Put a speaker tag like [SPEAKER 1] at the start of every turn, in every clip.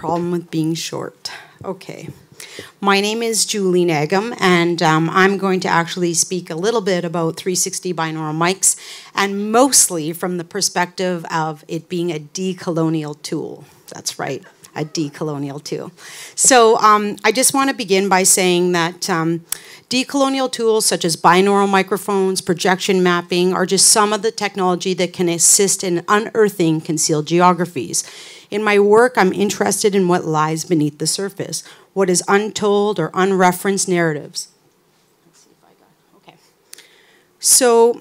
[SPEAKER 1] problem with being short. Okay. My name is Julie Nagam, and I'm going to actually speak a little bit about 360 binaural mics, and mostly from the perspective of it being a decolonial tool. That's right, a decolonial tool. So I just want to begin by saying that decolonial tools such as binaural microphones, projection mapping, are just some of the technology that can assist in unearthing concealed geographies. In my work, I'm interested in what lies beneath the surface, what is untold or unreferenced narratives. Let's see if I got, okay. So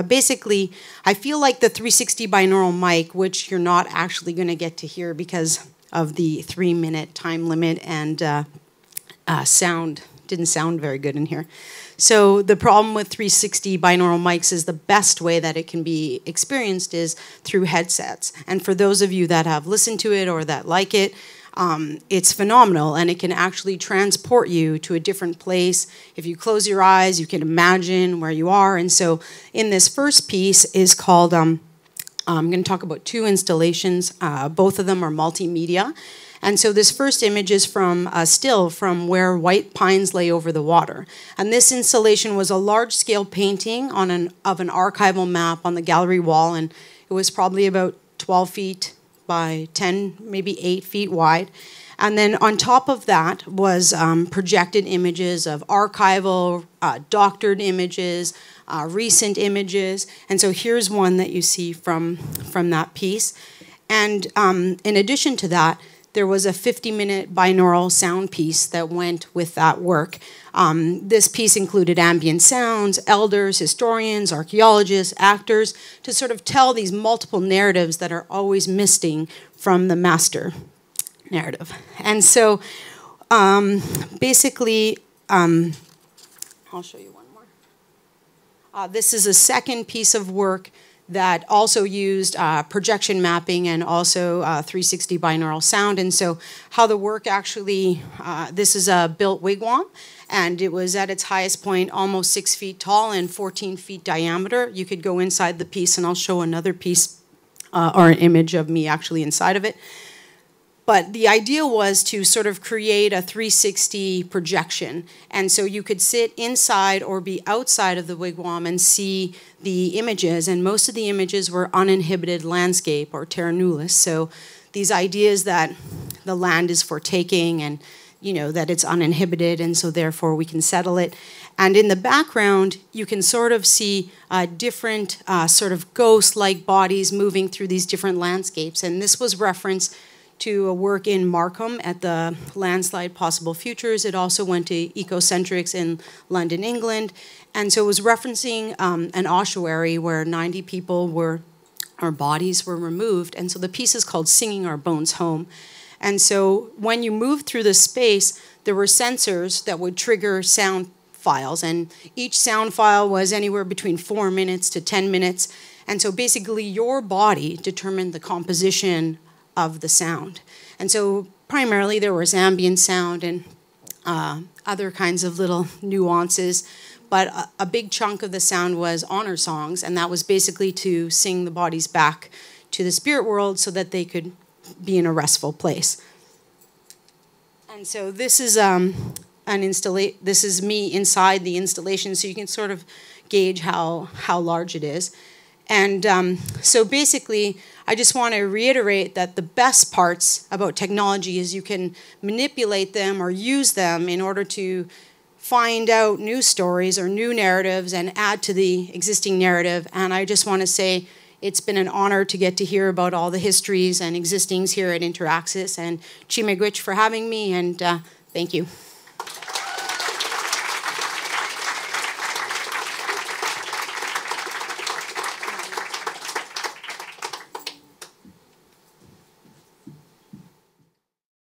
[SPEAKER 1] basically, I feel like the 360 binaural mic, which you're not actually going to get to hear because of the 3-minute time limit and sound, didn't sound very good in here. So the problem with 360 binaural mics is the best way that it can be experienced is through headsets. And for those of you that have listened to it or that like it, it's phenomenal, and it can actually transport you to a different place. If you close your eyes, you can imagine where you are. And so in this first piece is called, I'm going to talk about 2 installations. Both of them are multimedia. And so this first image is from a still from where white pines lay over the water. And this installation was a large-scale painting of an archival map on the gallery wall, and it was probably about 12 feet by 10, maybe 8 feet wide. And then on top of that was projected images of archival, doctored images, recent images. And so here's one that you see from that piece. And in addition to that, there was a 50-minute binaural sound piece that went with that work. This piece included ambient sounds, elders, historians, archaeologists, actors, to sort of tell these multiple narratives that are always missing from the master narrative. And so basically, I'll show you one more. This is a second piece of work that also used projection mapping and also 360 binaural sound. And so how the work actually, this is a built wigwam, and it was at its highest point almost 6 feet tall and 14 feet diameter. You could go inside the piece, and I'll show another piece or an image of me actually inside of it. But the idea was to sort of create a 360 projection. And so you could sit inside or be outside of the wigwam and see the images. And most of the images were uninhibited landscape or terra nullius. So these ideas that the land is for taking and that it's uninhibited, and so therefore we can settle it. And in the background, you can sort of see different sort of ghost-like bodies moving through these different landscapes. And this was referenced to a work in Markham at the Landslide Possible Futures. It also went to Ecocentrix in London, England. And so it was referencing an ossuary where 90 people our bodies were removed. And so the piece is called Singing Our Bones Home. And so when you moved through the space, there were sensors that would trigger sound files. And each sound file was anywhere between 4 minutes to 10 minutes. And so basically your body determined the composition of the sound. And so primarily there was ambient sound and other kinds of little nuances, but a big chunk of the sound was honor songs, and that was basically to sing the bodies back to the spirit world so that they could be in a restful place. And so this is this is me inside the installation, so you can sort of gauge how large it is. And so basically, I just want to reiterate that the best parts about technology is you can manipulate them or use them in order to find out new stories or new narratives and add to the existing narrative. And I just want to say it's been an honor to get to hear about all the histories and existings here at InterAccess. And Chimegwich for having me, and thank you.